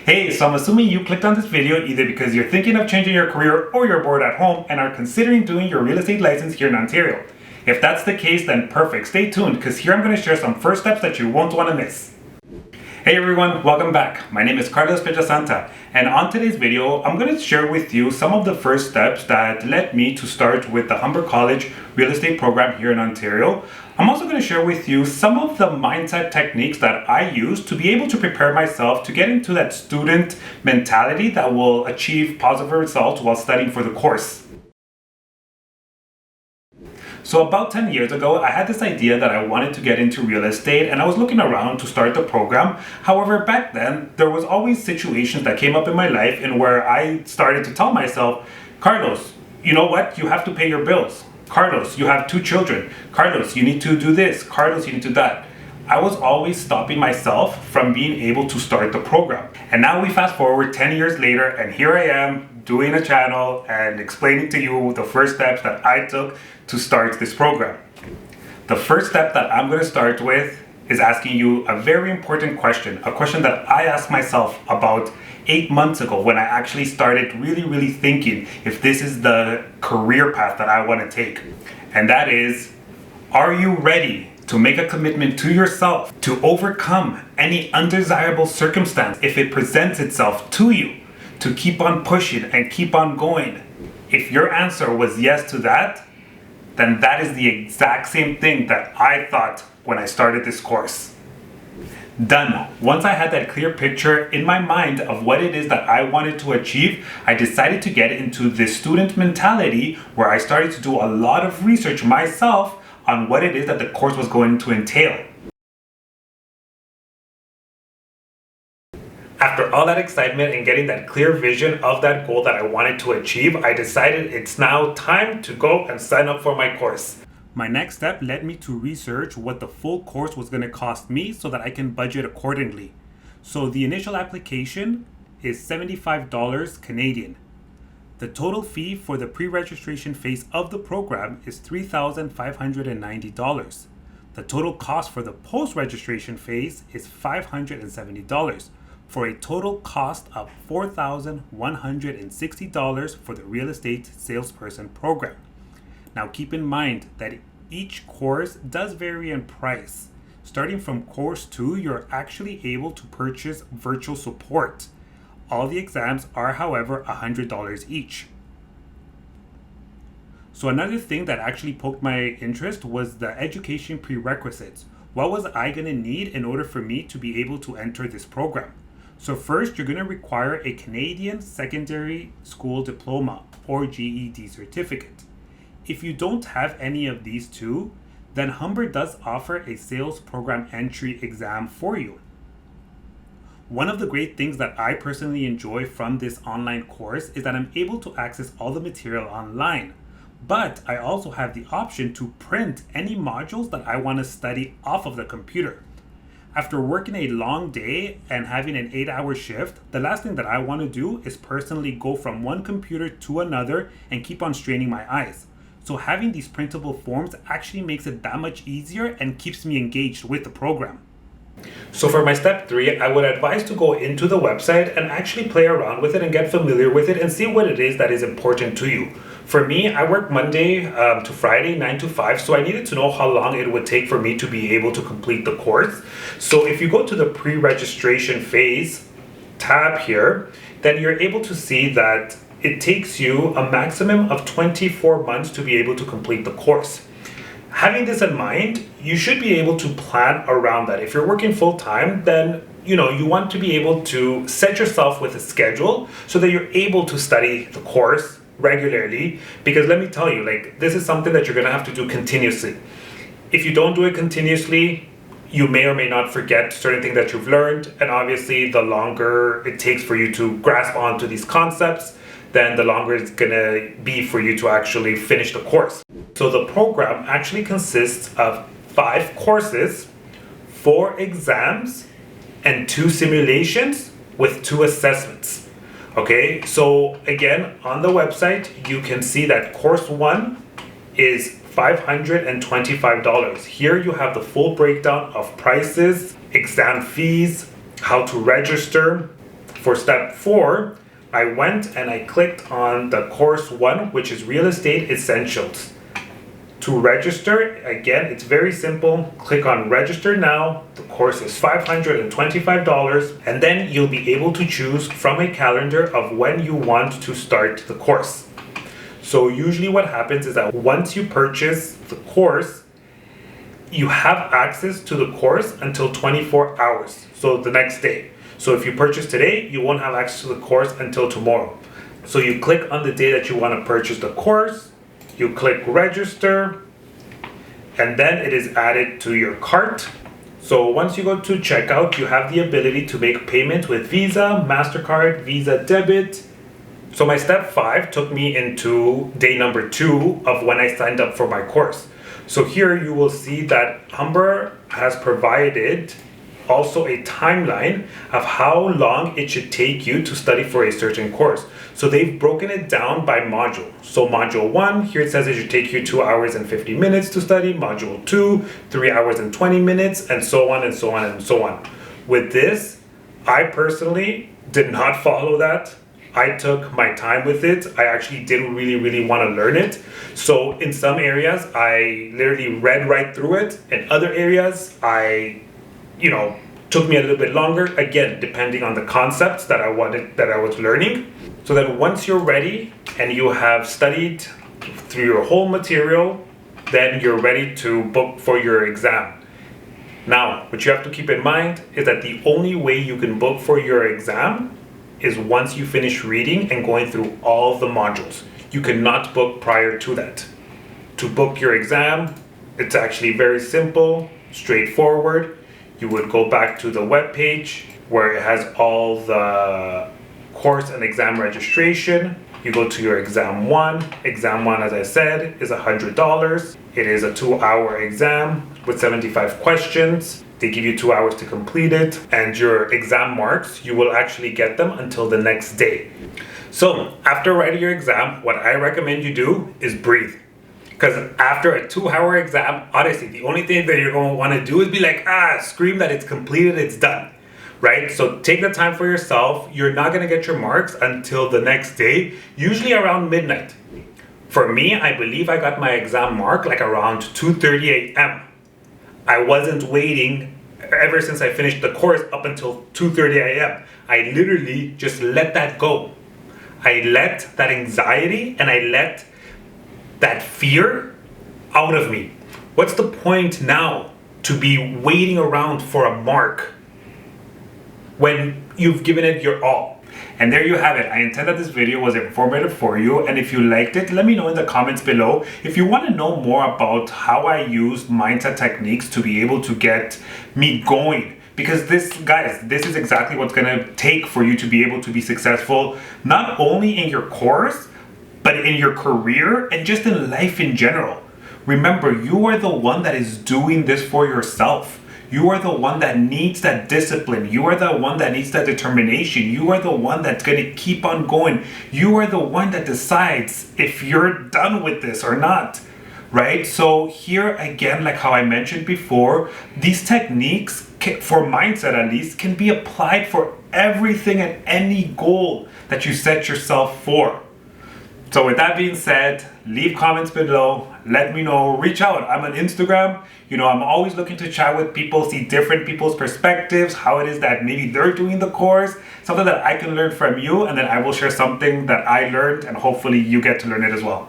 Hey, so I'm assuming you clicked on this video either because you're thinking of changing your career or you're bored at home and are considering doing your real estate license here in Ontario. If that's the case, then perfect. Stay tuned because here I'm going to share some first steps that you won't want to miss. Hey everyone, welcome back. My name is Carlos Santa, and on today's video, I'm going to share with you some of the first steps that led me to start with the Humber College real estate program here in Ontario. I'm also going to share with you some of the mindset techniques that I use to be able to prepare myself to get into that student mentality that will achieve positive results while studying for the course. So about 10 years ago, I had this idea that I wanted to get into real estate and I was looking around to start the program. However, back then, there was always situations that came up in my life in where I started to tell myself, Carlos, you know what? You have to pay your bills. Carlos, you have 2 children. Carlos, you need to do this. Carlos, you need to do that. I was always stopping myself from being able to start the program. And now we fast forward 10 years later and here I am doing a channel and explaining to you the first steps that I took to start this program. The first step that I'm going to start with is asking you a very important question, a question that I asked myself about 8 months ago when I actually started really thinking if this is the career path that I want to take. And that is, are you ready to make a commitment to yourself to overcome any undesirable circumstance if it presents itself to you, to keep on pushing and keep on going? If your answer was yes to that, then that is the exact same thing that I thought when I started this course. Done. Once I had that clear picture in my mind of what it is that I wanted to achieve, I decided to get into this student mentality where I started to do a lot of research myself on what it is that the course was going to entail. After all that excitement and getting that clear vision of that goal that I wanted to achieve, I decided it's now time to go and sign up for my course. My next step led me to research what the full course was going to cost me so that I can budget accordingly. So the initial application is $75 Canadian. The total fee for the pre-registration phase of the program is $3,590. The total cost for the post-registration phase is $570. For a total cost of $4,160 for the real estate salesperson program. Now keep in mind that each course does vary in price. Starting from course 2, you're actually able to purchase virtual support. All the exams are, however, $100 each. So another thing that actually poked my interest was the education prerequisites. What was I going to need in order for me to be able to enter this program? So first, you're going to require a Canadian Secondary School Diploma or GED certificate. If you don't have any of these two, then Humber does offer a sales program entry exam for you. One of the great things that I personally enjoy from this online course is that I'm able to access all the material online. But I also have the option to print any modules that I want to study off of the computer. After working a long day and having an 8-hour shift, the last thing that I want to do is personally go from one computer to another and keep on straining my eyes. So having these printable forms actually makes it that much easier and keeps me engaged with the program. So for my step 3, I would advise to go into the website and actually play around with it and get familiar with it and see what it is that is important to you. For me, I work Monday to Friday, 9 to 5, so I needed to know how long it would take for me to be able to complete the course. So if you go to the pre-registration phase tab here, then you're able to see that it takes you a maximum of 24 months to be able to complete the course. Having this in mind, you should be able to plan around that. If you're working full-time, then you want to be able to set yourself with a schedule so that you're able to study the course regularly, because let me tell you, this is something that you're going to have to do continuously. If you don't do it continuously, you may or may not forget certain things that you've learned, and obviously the longer it takes for you to grasp onto these concepts, then the longer it's going to be for you to actually finish the course. So the program actually consists of 5 courses, 4 exams, and 2 simulations with 2 assessments. Okay, so again, on the website, you can see that course 1 is $525. Here you have the full breakdown of prices, exam fees, how to register. For step 4, I went and I clicked on the course 1, which is Real Estate Essentials. To register, again, it's very simple. Click on register now. The course is $525, and then you'll be able to choose from a calendar of when you want to start the course. So usually what happens is that once you purchase the course, you have access to the course until 24 hours, so the next day. So if you purchase today, you won't have access to the course until tomorrow. So you click on the day that you want to purchase the course, you click register, and then it is added to your cart. So once you go to checkout, you have the ability to make payment with Visa, MasterCard, Visa Debit. So my step 5 took me into day number 2 of when I signed up for my course. So here you will see that Humber has provided also a timeline of how long it should take you to study for a certain course. So they've broken it down by module. So module 1, here it says it should take you 2 hours and 50 minutes to study. Module 2, 3 hours and 20 minutes, and so on and so on and so on. With this, I personally did not follow that. I took my time with it. I actually didn't really want to learn it. So in some areas, I literally read right through it. In other areas, took me a little bit longer, again, depending on the concepts that I was learning. So then once you're ready and you have studied through your whole material, then you're ready to book for your exam. Now, what you have to keep in mind is that the only way you can book for your exam is once you finish reading and going through all the modules. You cannot book prior to that. To book your exam, it's actually very simple, straightforward. You would go back to the web page where it has all the course and exam registration. You go to your exam 1. Exam 1, as I said, is $100. It is a 2-hour exam with 75 questions. They give you 2 hours to complete it, and your exam marks, you will actually get them until the next day. So after writing your exam, what I recommend you do is breathe. Because after a 2-hour exam, honestly, the only thing that you're going to want to do is be like, scream that it's completed, it's done, right? So take the time for yourself. You're not going to get your marks until the next day, usually around midnight. For me, I believe I got my exam mark like around 2:30 a.m. I wasn't waiting ever since I finished the course up until 2:30 a.m. I literally just let that go. I let that anxiety and I let that fear out of me. What's the point now to be waiting around for a mark when you've given it your all? And there you have it. I intend that this video was informative for you, and if you liked it, let me know in the comments below. If you want to know more about how I use mindset techniques to be able to get me going, because this is exactly what's going to take for you to be able to be successful, not only in your course, but in your career and just in life in general. Remember, you are the one that is doing this for yourself. You are the one that needs that discipline. You are the one that needs that determination. You are the one that's going to keep on going. You are the one that decides if you're done with this or not, right? So here again, like how I mentioned before, these techniques, for mindset at least, can be applied for everything and any goal that you set yourself for. So with that being said, leave comments below, let me know, reach out. I'm on Instagram. I'm always looking to chat with people, see different people's perspectives, how it is that maybe they're doing the course, something that I can learn from you, and then I will share something that I learned, and hopefully you get to learn it as well.